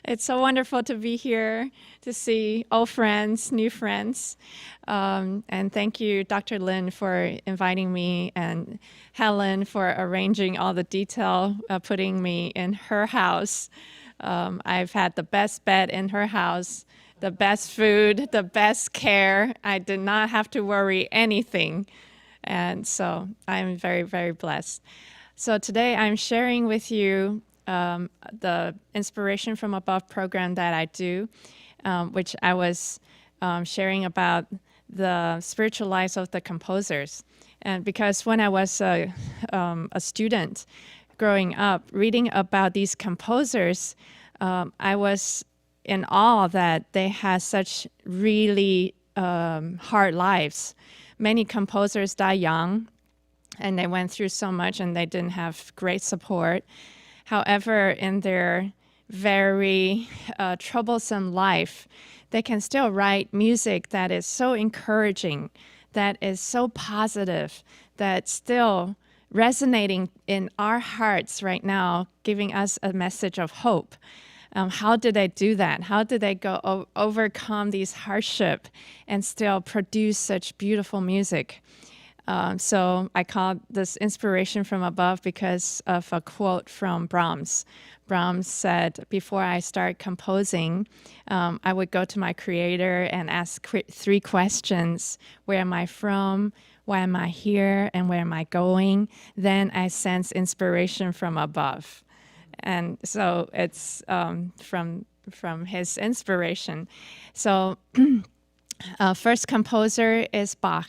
It's so wonderful to be here, to see old friends, new friends. And thank you, Dr. Lin, for inviting me, and Helen for arranging all the detail, putting me in her house. I've had the best bed in her house, the best food, the best care. I did not have to worry anything. And so I'm very, very blessed. So today I'm sharing with you the Inspiration from Above program that I do, which I was sharing about the spiritual lives of the composers. And because when I was a student growing up, reading about these composers, I was in awe that they had such really hard lives. Many composers die young, and they went through so much, and they didn't have great support. However, in their very troublesome life, they can still write music that is so encouraging, that is so positive, that's still resonating in our hearts right now, giving us a message of hope. How did they do that? How did they overcome these hardship and still produce such beautiful music? So I call this Inspiration from Above because of a quote from Brahms. Brahms said, before I start composing, I would go to my creator and ask 3 questions. Where am I from? Why am I here? And where am I going? Then I sense inspiration from above. And so it's from his inspiration. So first composer is Bach.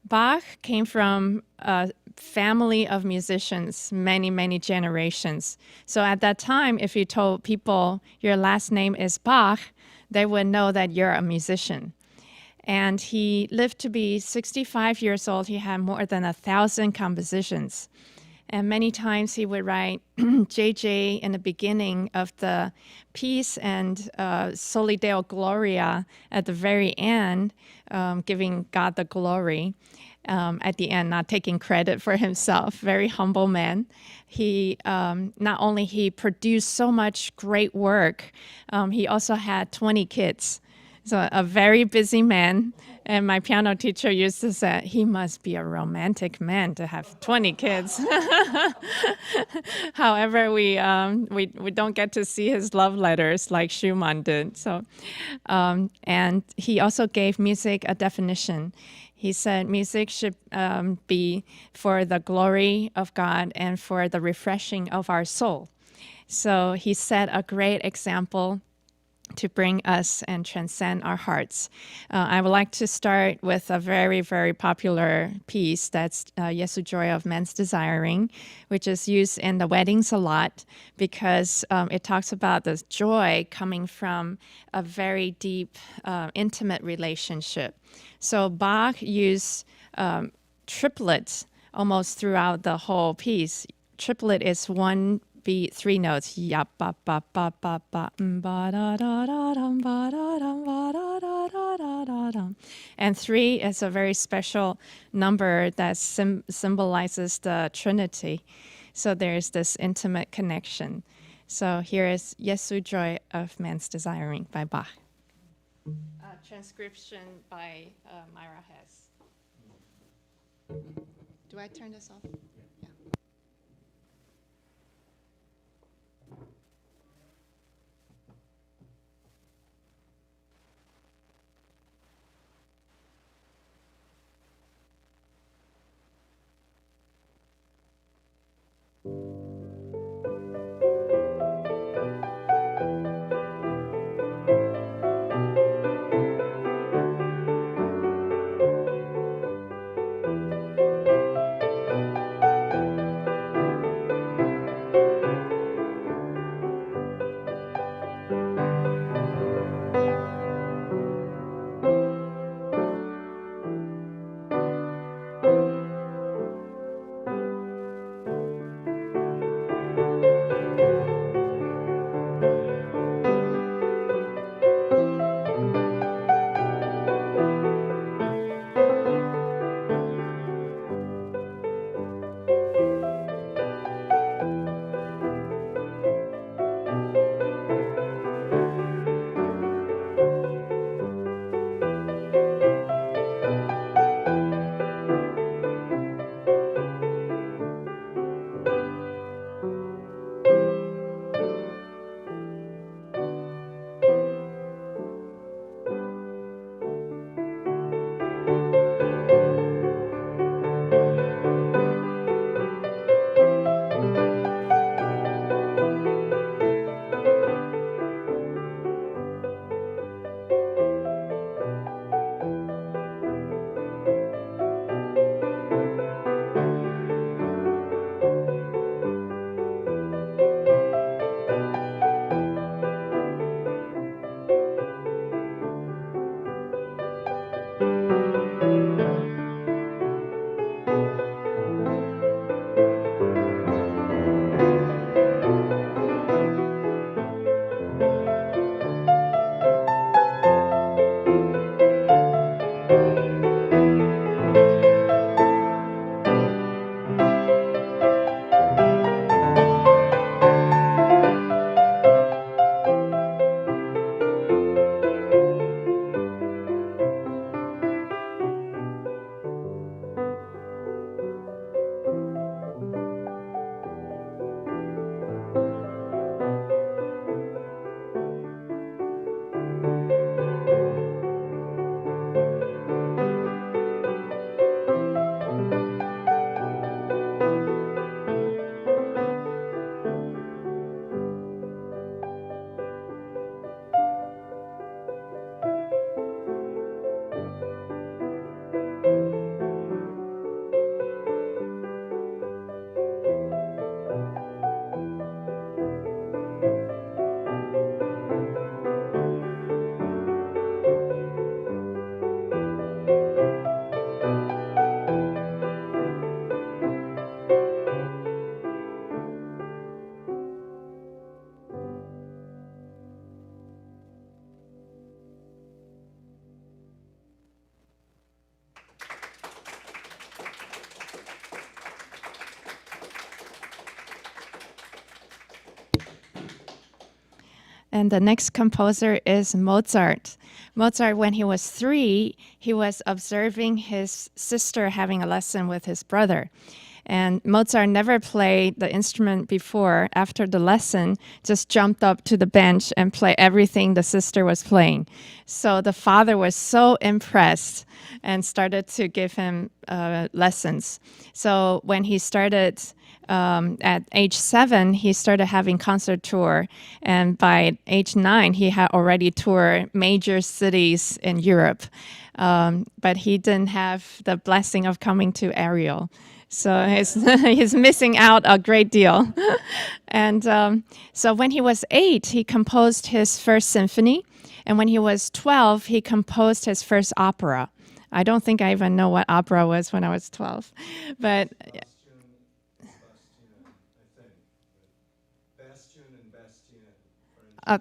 Bach came from a family of musicians, many, many generations. So at that time, if you told people your last name is Bach, they would know that you're a musician. And he lived to be 65 years old. He had more than 1,000 compositions. And many times he would write JJ in the beginning of the piece and Soli Deo Gloria at the very end, giving God the glory. At the end, not taking credit for himself. Very humble man. He not only he produced so much great work, he also had 20 kids. So a very busy man. And my piano teacher used to say, he must be a romantic man to have 20 kids. However, we don't get to see his love letters like Schumann did. So, and he also gave music a definition. He said music should be for the glory of God and for the refreshing of our soul. So he set a great example to bring us and transcend our hearts. I would like to start with a very, very popular piece that's Jesu Joy of Men's Desiring, which is used in the weddings a lot because it talks about the joy coming from a very deep, intimate relationship. So Bach used triplets almost throughout the whole piece. Triplet is 1 beat, 3 notes. Ya ba ba ba ba ba ba da da da dum ba da dum ba da da da da da dum. And 3 is a very special number that symbolizes the Trinity. So there's this intimate connection. So here is Jesu Joy of Man's Desiring by Bach. Transcription by Myra Hess. Do I turn this off? Yeah. And the next composer is Mozart. Mozart, when he was 3, he was observing his sister having a lesson with his brother. And Mozart never played the instrument before. After the lesson, just jumped up to the bench and played everything the sister was playing. So the father was so impressed and started to give him lessons. So when he started at age 7, he started having concert tour. And by age 9, he had already toured major cities in Europe. But he didn't have the blessing of coming to Ariel. So he's missing out a great deal. And so when he was 8, he composed his first symphony. And when he was 12, he composed his first opera. I don't think I even know what opera was when I was 12. But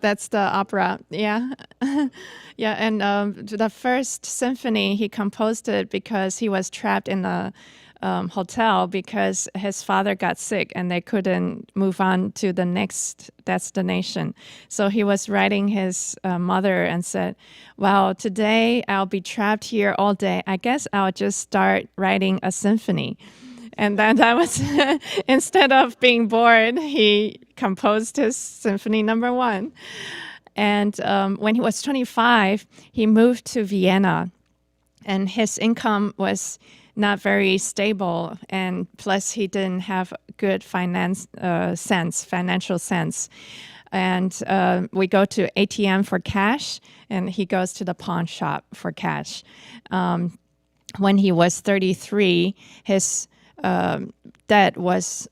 that's the opera, yeah. Yeah, and the first symphony, he composed it because he was trapped in a hotel because his father got sick and they couldn't move on to the next destination. So he was writing his mother and said, well, today I'll be trapped here all day. I guess I'll just start writing a symphony. And then that was, instead of being bored, he composed his symphony number 1. And when he was 25, he moved to Vienna. And his income was not very stable, and plus he didn't have good financial sense. And we go to ATM for cash, and he goes to the pawn shop for cash. When he was 33, his debt was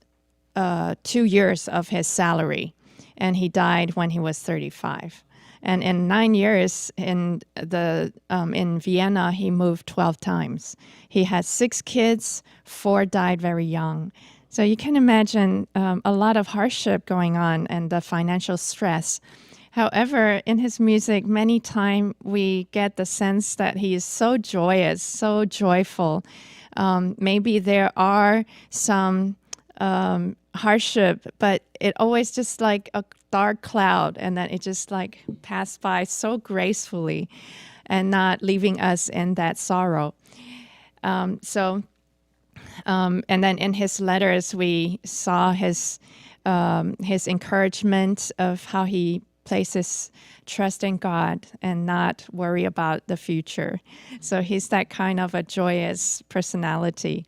2 years of his salary, and he died when he was 35. And in 9 years in Vienna, he moved 12 times. He had 6 kids, 4 died very young. So you can imagine a lot of hardship going on and the financial stress. However, in his music, many times we get the sense that he is so joyous, so joyful. Maybe there are some hardship, but it always just like a dark cloud, and then it just like passed by so gracefully and not leaving us in that sorrow. And then in his letters, we saw his encouragement of how he places trust in God and not worry about the future. So he's that kind of a joyous personality.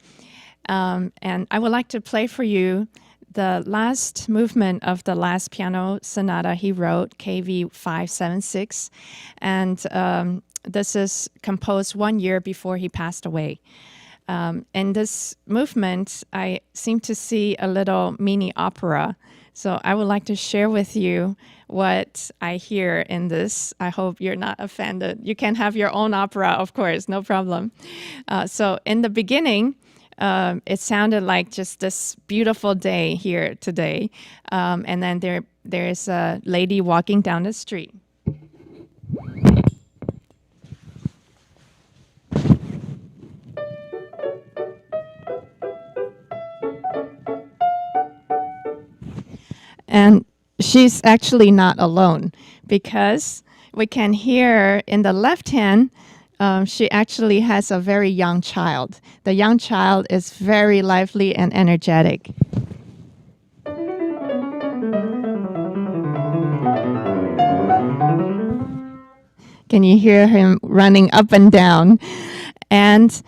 And I would like to play for you the last movement of the last piano sonata he wrote, KV 576. And this is composed 1 year before he passed away. In this movement, I seem to see a little mini opera. So I would like to share with you what I hear in this. I hope you're not offended. You can have your own opera, of course, no problem. So in the beginning, it sounded like just this beautiful day here today. And then there's a lady walking down the street. And she's actually not alone, because we can hear in the left hand, she actually has a very young child. The young child is very lively and energetic. Can you hear him running up and down? And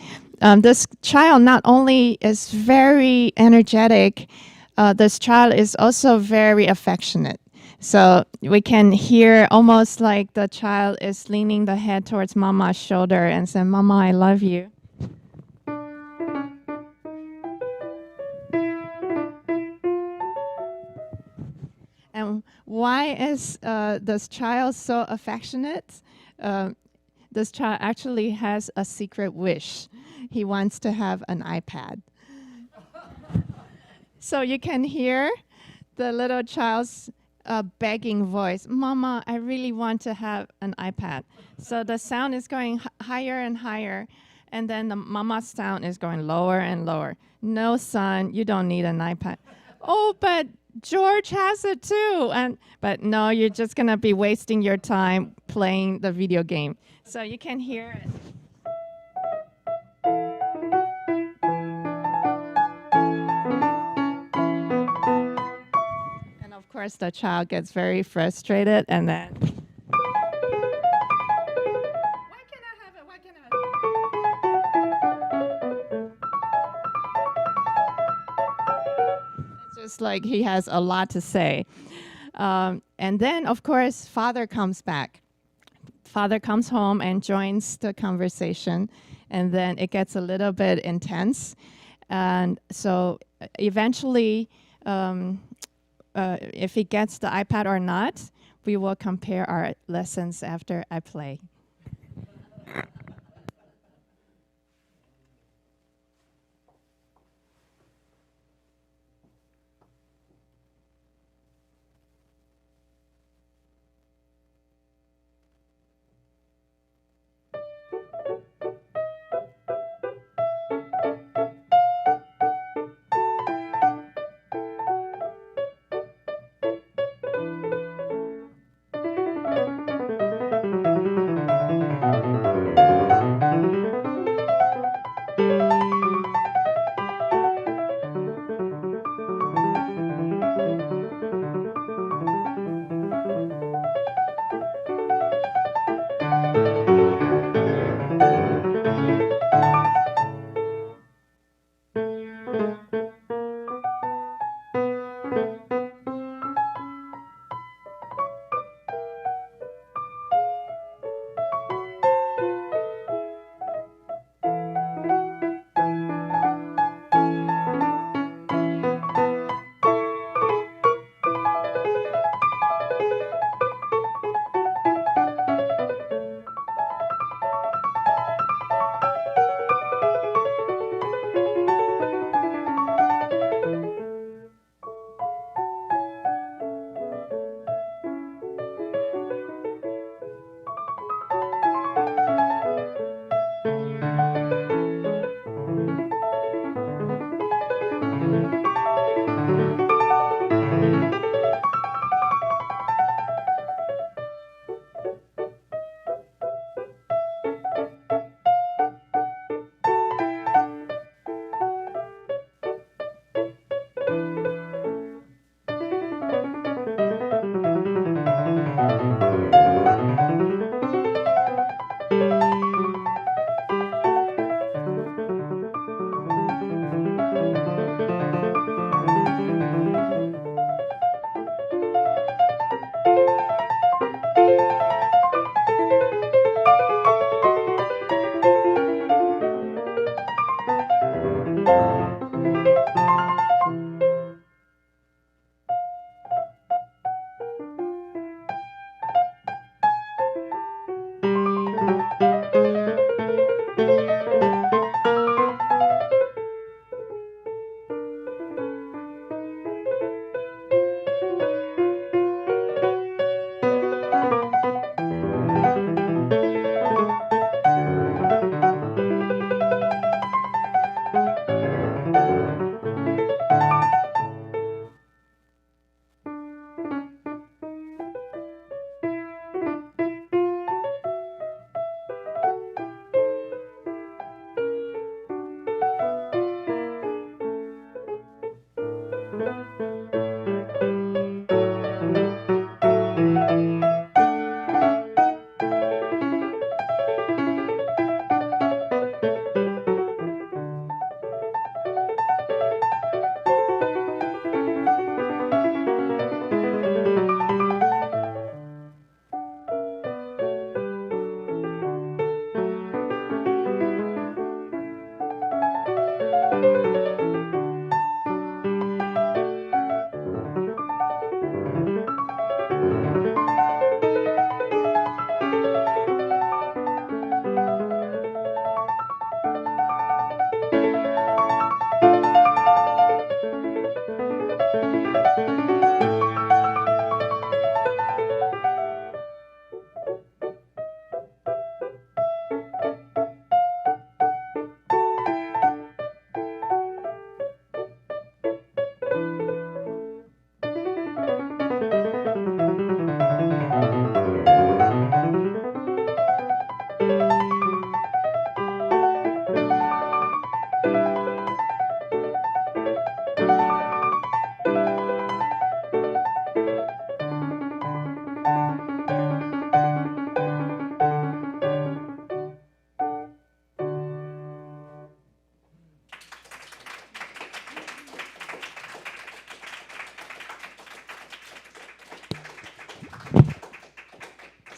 this child not only is very energetic, this child is also very affectionate. So we can hear almost like the child is leaning the head towards Mama's shoulder and saying, Mama, I love you. And why is this child so affectionate? This child actually has a secret wish. He wants to have an iPad. So you can hear the little child's begging voice, Mama, I really want to have an iPad. So the sound is going higher and higher, and then the mama sound is going lower and lower. No, son, you don't need an iPad. Oh, but George has it too. But no, you're just going to be wasting your time playing the video game. So you can hear it. And of course, the child gets very frustrated and then. Why can't I have it? Why can't I have it? It's just like he has a lot to say. And then, of course, father comes back. Father comes home and joins the conversation, and then it gets a little bit intense. And so eventually, if he gets the iPad or not, we will compare our lessons after I play.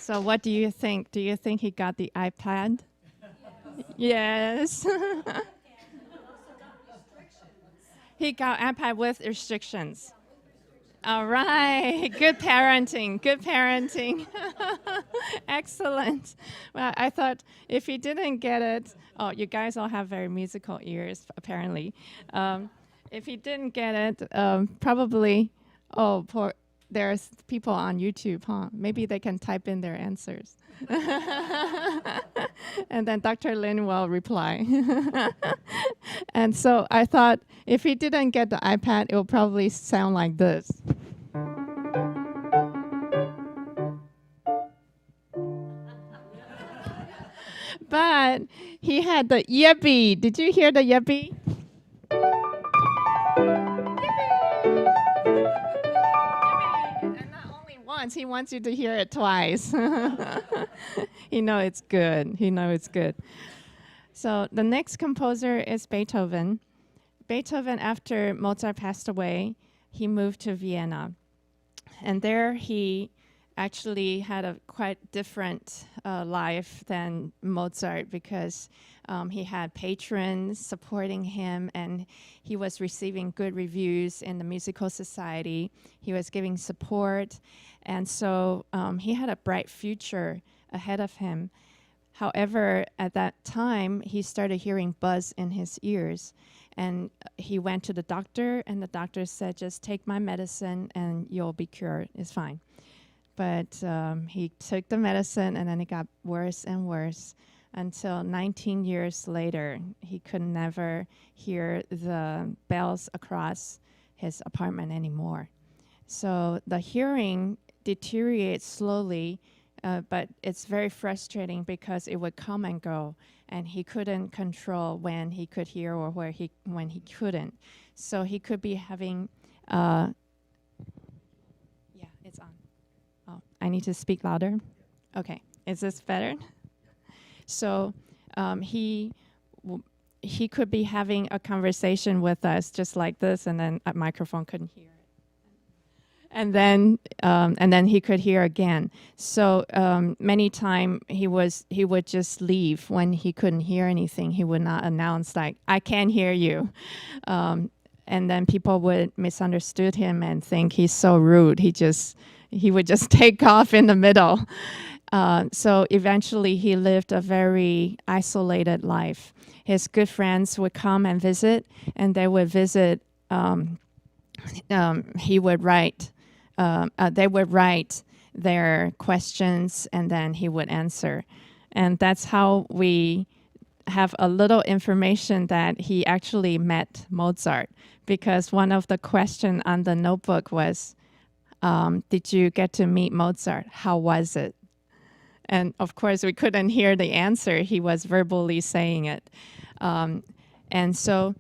So what do you think? Do you think he got the iPad? Yes. He got iPad with restrictions. All right. Good parenting. Good parenting. Excellent. Well, I thought if he didn't get it, oh, you guys all have very musical ears, apparently. If he didn't get it, probably, oh, poor, there's people on YouTube, huh? Maybe they can type in their answers. And then Dr. Lin will reply. And so I thought if he didn't get the iPad, it will probably sound like this. But he had the yippee. Did you hear the yippee? And not only once, he wants you to hear it twice. He knows it's good. He knows it's good. So the next composer is Beethoven. Beethoven, after Mozart passed away, he moved to Vienna. And there he actually had a quite different life than Mozart because he had patrons supporting him and he was receiving good reviews in the musical society. He was giving support. And so he had a bright future ahead of him. However, at that time, he started hearing buzz in his ears. And he went to the doctor, and the doctor said, just take my medicine and you'll be cured. It's fine. But he took the medicine, and then it got worse and worse until 19 years later, he could never hear the bells across his apartment anymore. So the hearing deteriorates slowly, but it's very frustrating because it would come and go, and he couldn't control when he could hear or when he couldn't. So he could be having, yeah, it's on. Oh, I need to speak louder? Okay, is this better? So he could be having a conversation with us just like this, and then a microphone couldn't hear it. And then he could hear again. So many times he would just leave when he couldn't hear anything. He would not announce like, I can't hear you. And then people would misunderstood him and think he's so rude. He would just take off in the middle. So eventually he lived a very isolated life. His good friends would come and visit, and they would visit. He would write. They would write their questions, and then he would answer. And that's how we have a little information that he actually met Mozart, because one of the questions on the notebook was, did you get to meet Mozart? How was it? And of course, we couldn't hear the answer. He was verbally saying it. And so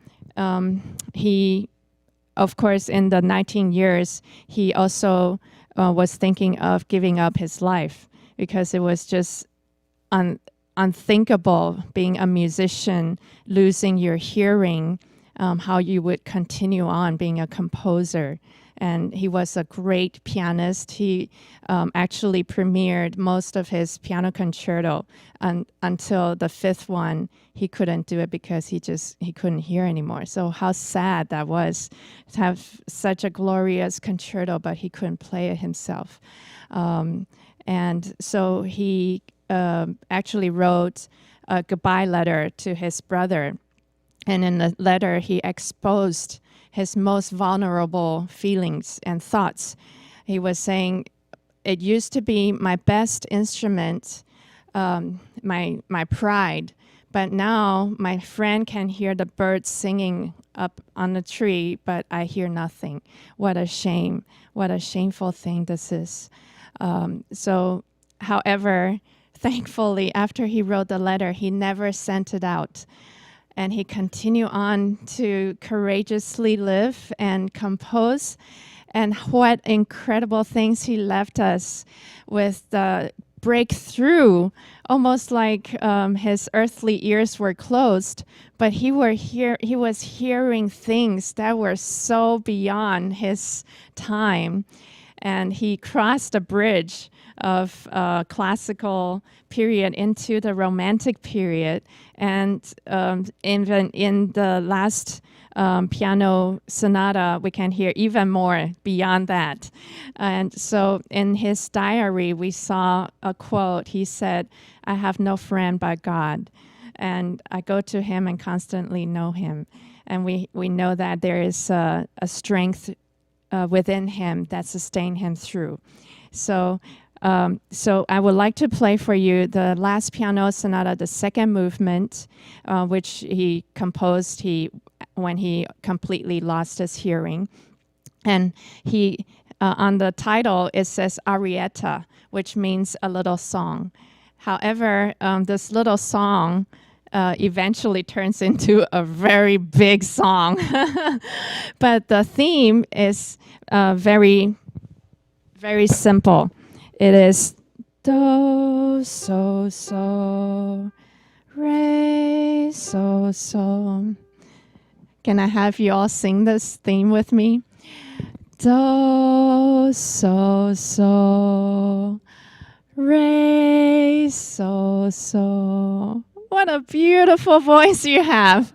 he, of course, in the 19 years, he also was thinking of giving up his life because it was just unthinkable being a musician, losing your hearing, how you would continue on being a composer. And he was a great pianist. He actually premiered most of his piano concerto until the fifth one. He couldn't do it because he couldn't hear anymore. So how sad that was to have such a glorious concerto, but he couldn't play it himself. And so he actually wrote a goodbye letter to his brother. And in the letter, he exposed his most vulnerable feelings and thoughts. He was saying, it used to be my best instrument, my pride, but now my friend can hear the birds singing up on the tree, but I hear nothing. What a shame. What a shameful thing this is. So, however, thankfully, after he wrote the letter, he never sent it out. And he continued on to courageously live and compose. And what incredible things he left us with the breakthrough, almost like his earthly ears were closed, but he was hearing things that were so beyond his time. and he crossed a bridge of classical period into the Romantic period. And even in the last piano sonata, we can hear even more beyond that. And so in his diary, we saw a quote. He said, "I have no friend but God, and I go to him and constantly know him." And we know that there is a strength within him that sustained him through. So I would like to play for you the last piano sonata, the second movement, which he composed when he completely lost his hearing. And he on the title, it says Arietta, which means a little song. However, this little song eventually turns into a very big song. But the theme is very, very simple. It is do, so, so, re, so, so. Can I have you all sing this theme with me? Do, so, so, re, so, so. What a beautiful voice you have.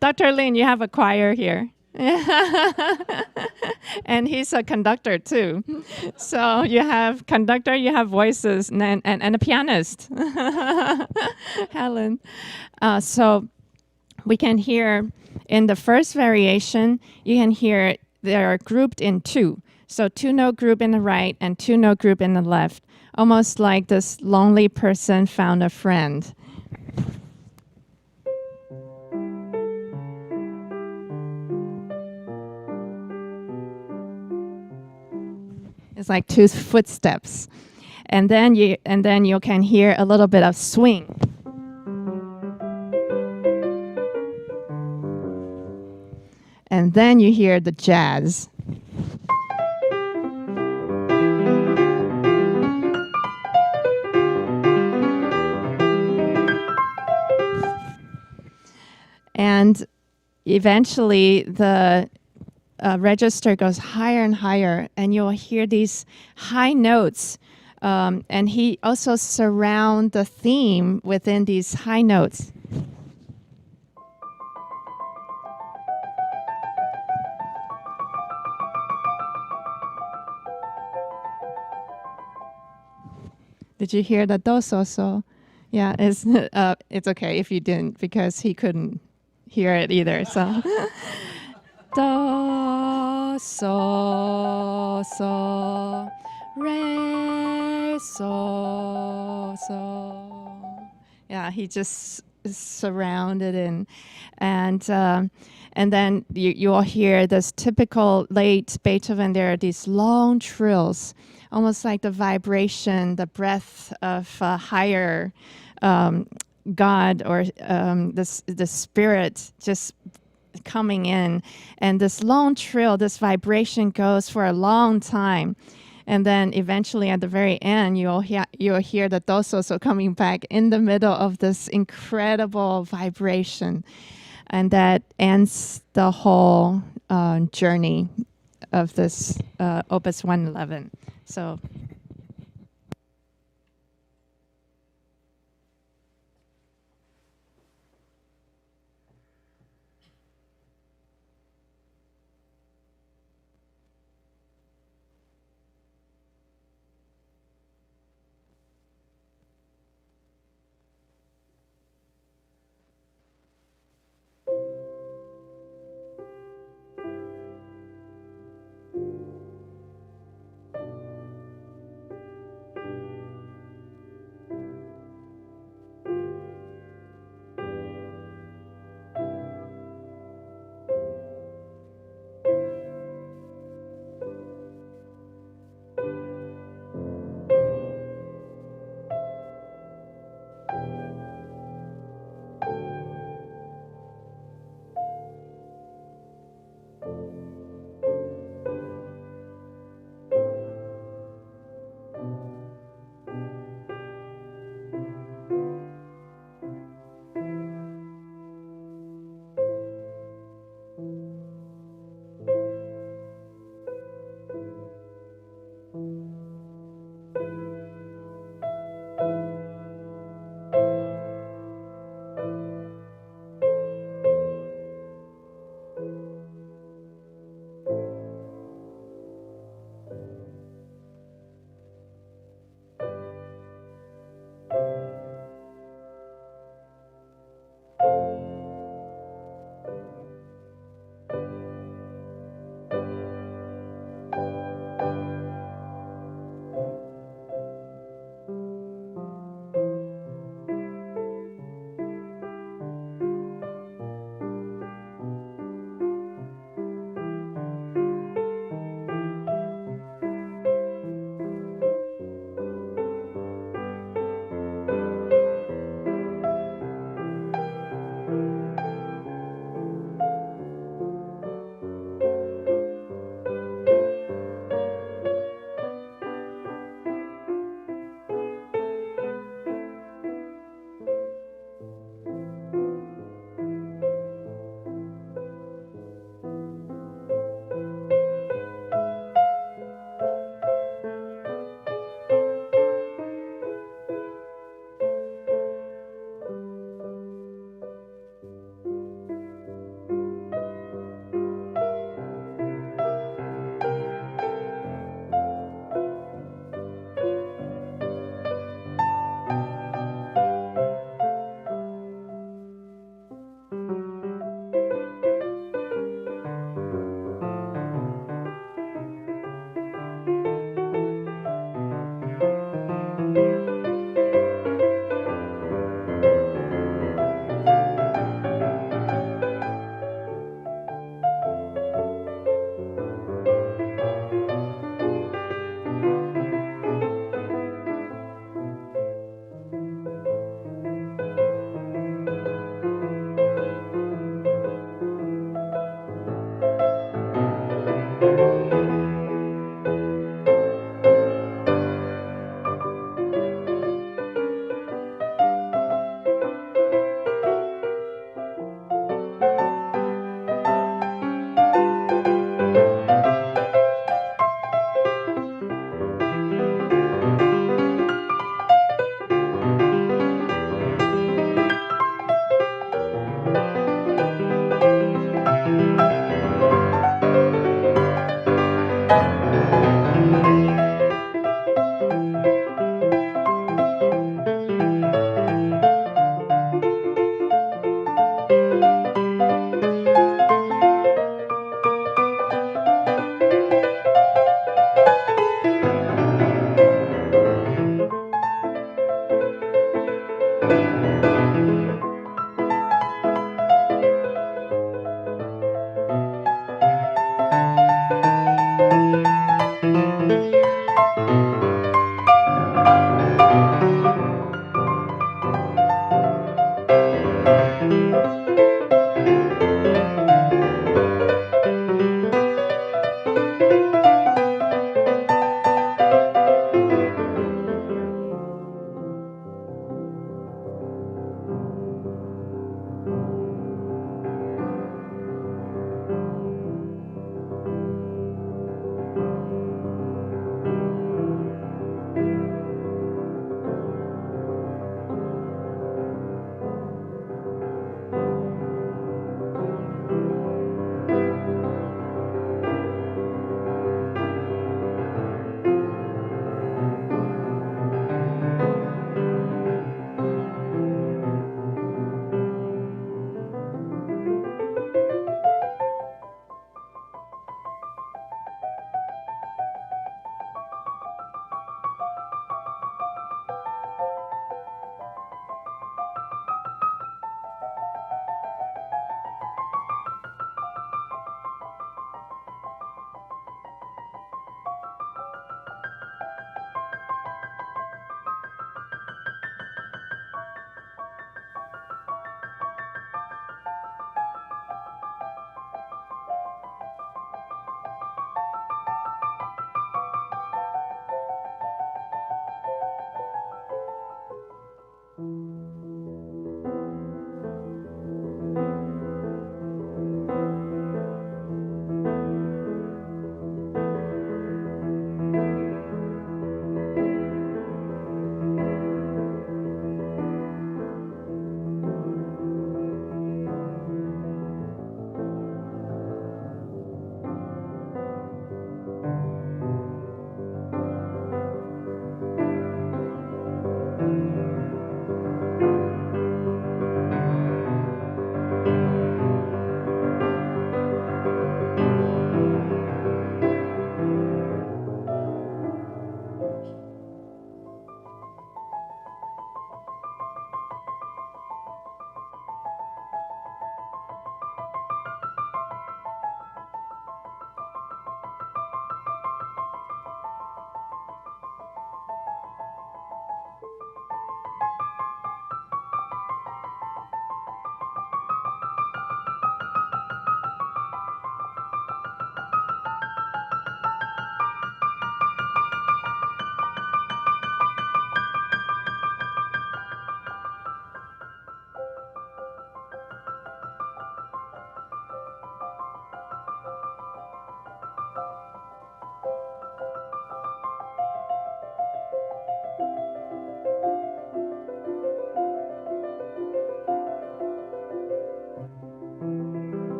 Dr. Lin, you have a choir here. And he's a conductor too. So you have conductor, you have voices, and a pianist. Helen. So we can hear in the first variation, you can hear they are grouped in two. So two-note group in the right and two-note group in the left. Almost like this lonely person found a friend. It's like two footsteps. And then you can hear a little bit of swing. And then you hear the jazz. And eventually the register goes higher and higher, and you'll hear these high notes. And he also surrounds the theme within these high notes. Did you hear the do so so? Yeah, it's okay if you didn't, because he couldn't hear it either. So do so so re so so. Yeah, he just is surrounded in, and then you will hear this typical late Beethoven. There are these long trills, almost like the vibration, the breath of a higher God, or the spirit just coming in. And this long trill, this vibration goes for a long time. And then eventually at the very end, you'll hear the do so so coming back in the middle of this incredible vibration. And that ends the whole journey of this Opus 111. So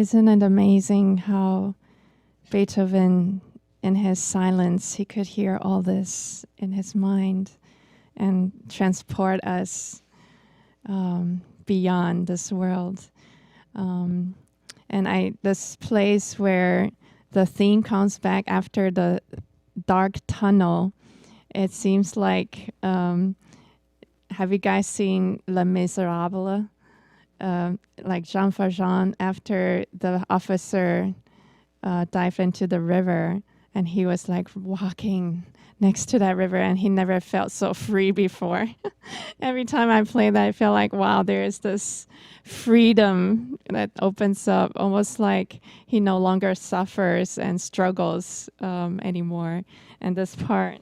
Isn't it amazing how Beethoven, in his silence, he could hear all this in his mind and transport us beyond this world. And this place where the theme comes back after the dark tunnel, it seems like, have you guys seen Les Miserables? Like Jean Valjean, after the officer dived into the river, and he was like walking next to that river, and he never felt so free before. Every time I play that, I feel like, wow, there is this freedom that opens up, almost like he no longer suffers and struggles anymore. And this part.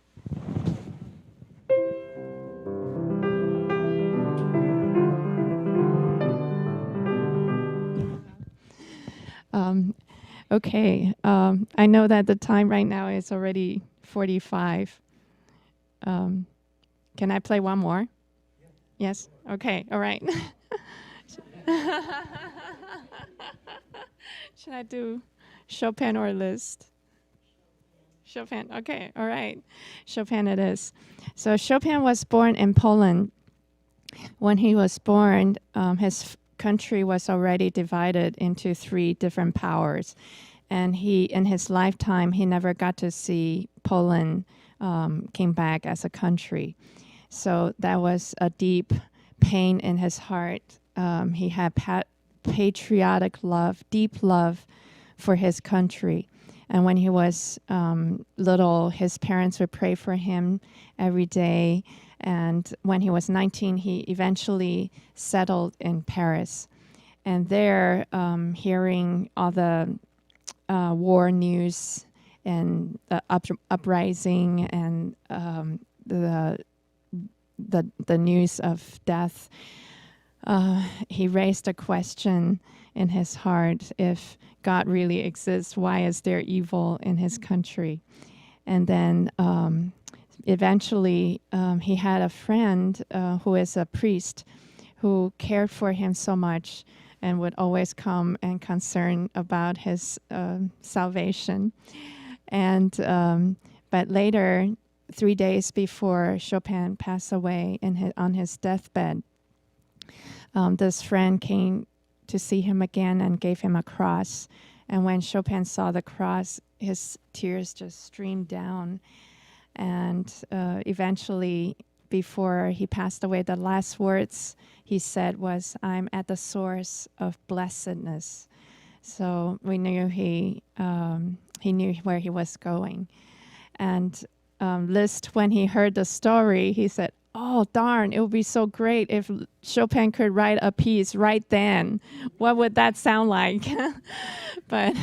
Okay, I know that the time right now is already 45. Can I play one more? Yes? Okay, all right. Should I do Chopin or Liszt? Chopin, okay, all right. Chopin it is. So Chopin was born in Poland. When he was born, his country was already divided into 3 different powers. And in his lifetime, he never got to see Poland came back as a country. So that was a deep pain in his heart. He had patriotic love, deep love for his country. And when he was little, his parents would pray for him every day. And when he was 19, he eventually settled in Paris. And there, hearing all the war news and the uprising and the news of death, he raised a question in his heart: if God really exists, why is there evil in his country? And then eventually he had a friend who is a priest who cared for him so much and would always come and concern about his salvation. And but later, 3 days before Chopin passed away on his deathbed, this friend came to see him again and gave him a cross. And when Chopin saw the cross, his tears just streamed down. And eventually, before he passed away, the last words he said was, "I'm at the source of blessedness." So we knew he knew where he was going. And Liszt, when he heard the story, he said, "Oh, darn, it would be so great if Chopin could write a piece right then. What would that sound like?" But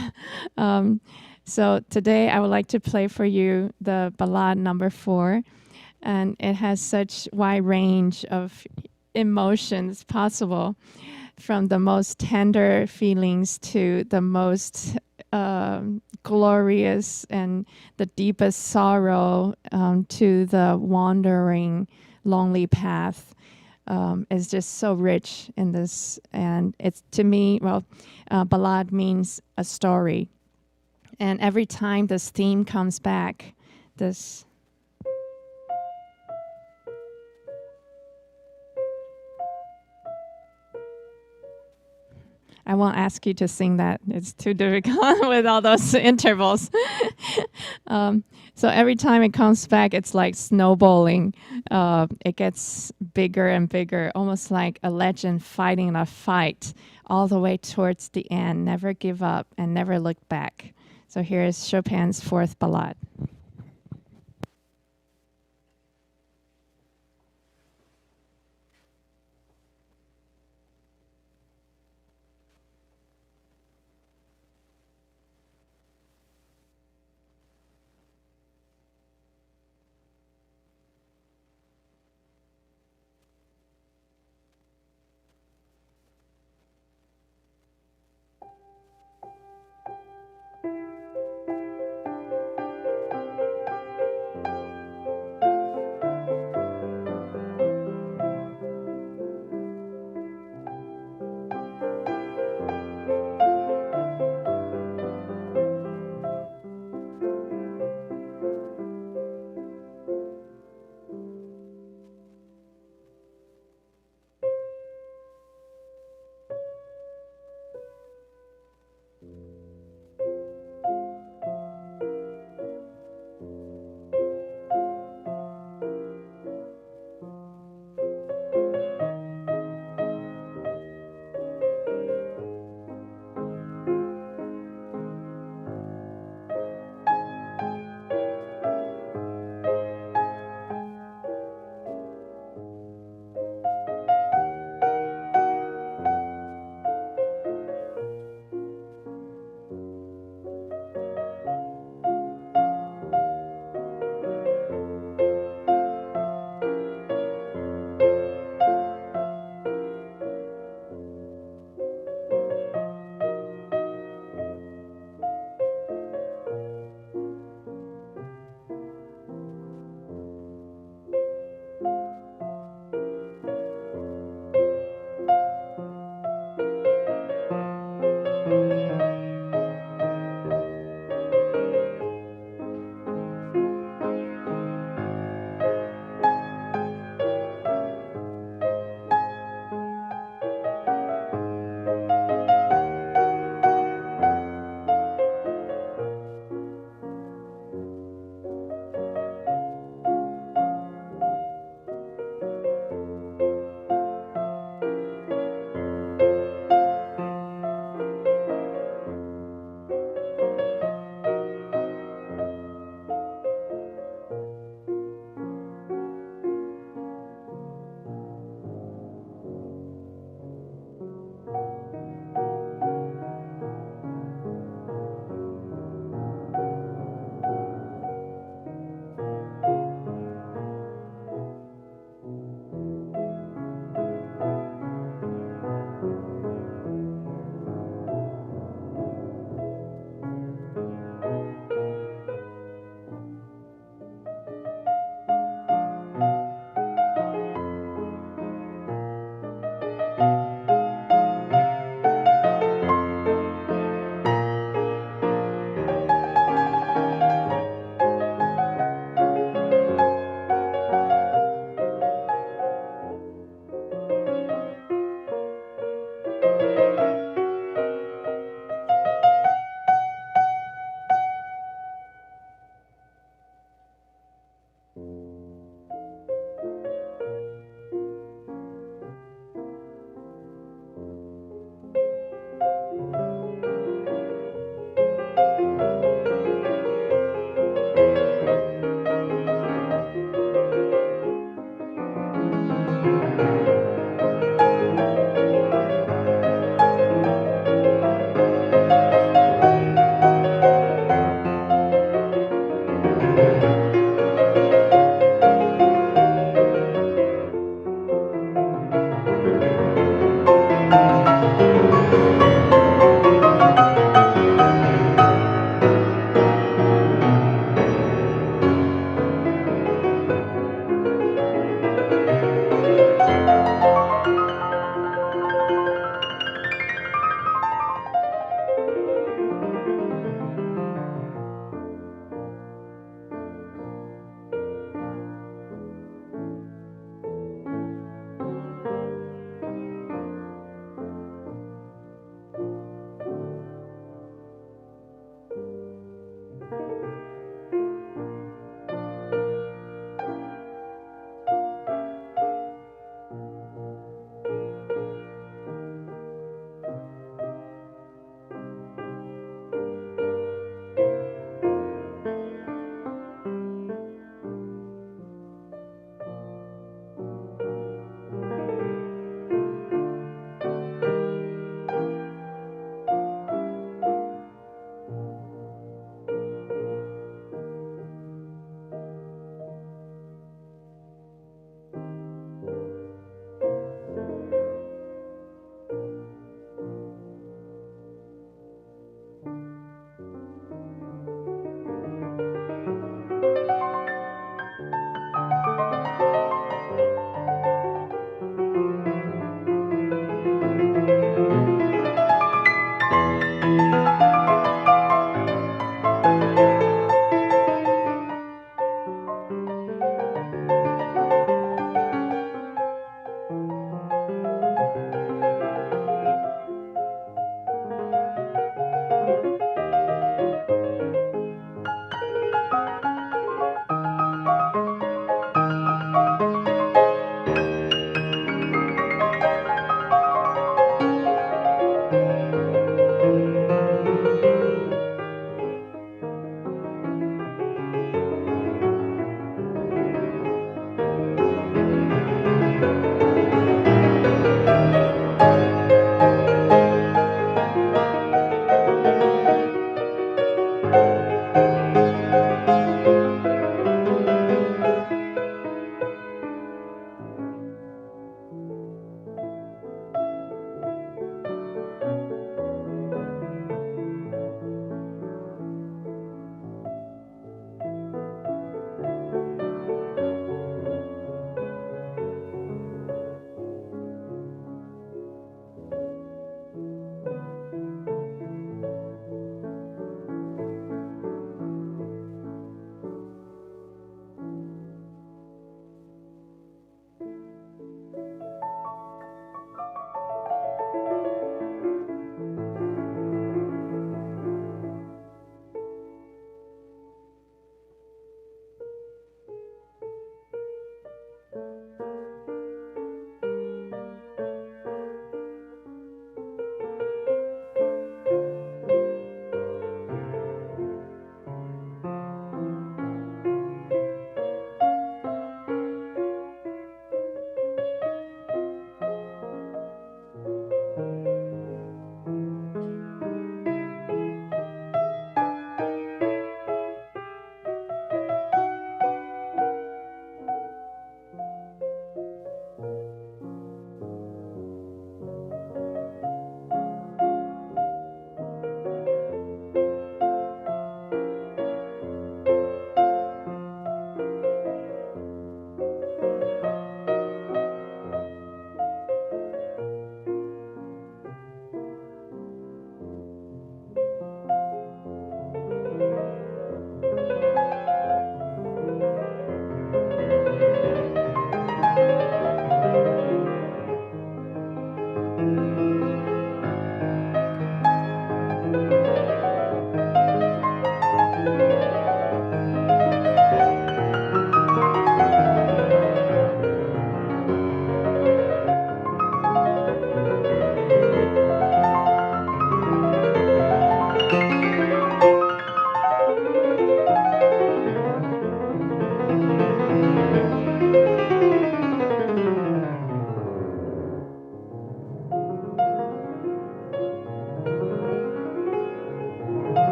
so today I would like to play for you the Ballade number 4. And it has such wide range of emotions possible, from the most tender feelings to the most glorious and the deepest sorrow, to the wandering, lonely path. Is just so rich in this. And it's, to me, ballade means a story. And every time this theme comes back, this I won't ask you to sing that. It's too difficult with all those intervals. So every time it comes back, it's like snowballing. It gets bigger and bigger, almost like a legend fighting a fight all the way towards the end. Never give up and never look back. So here is Chopin's 4th Ballade.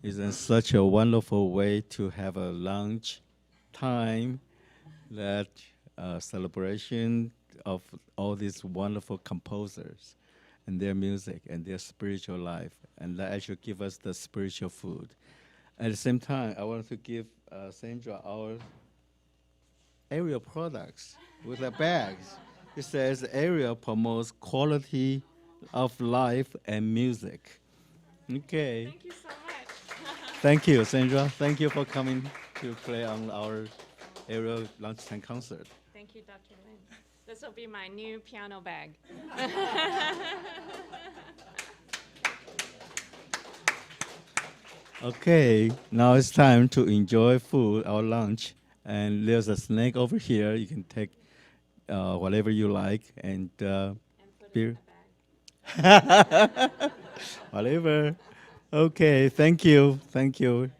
It's such a wonderful way to have a lunch time, that celebration of all these wonderful composers and their music and their spiritual life, and that actually give us the spiritual food. At the same time, I want to give Sandra our Ariel products with the bags. It says Ariel promotes quality of life and music. Okay. Thank you so much. Thank you, Sandra. Thank you for coming to play on our Ariel Lunchtime concert. Thank you, Dr. Lin. This will be my new piano bag. Okay, now it's time to enjoy food, our lunch. And there's a snack over here. You can take whatever you like and And put it beer, in the bag. whatever. Okay, thank you. Thank you.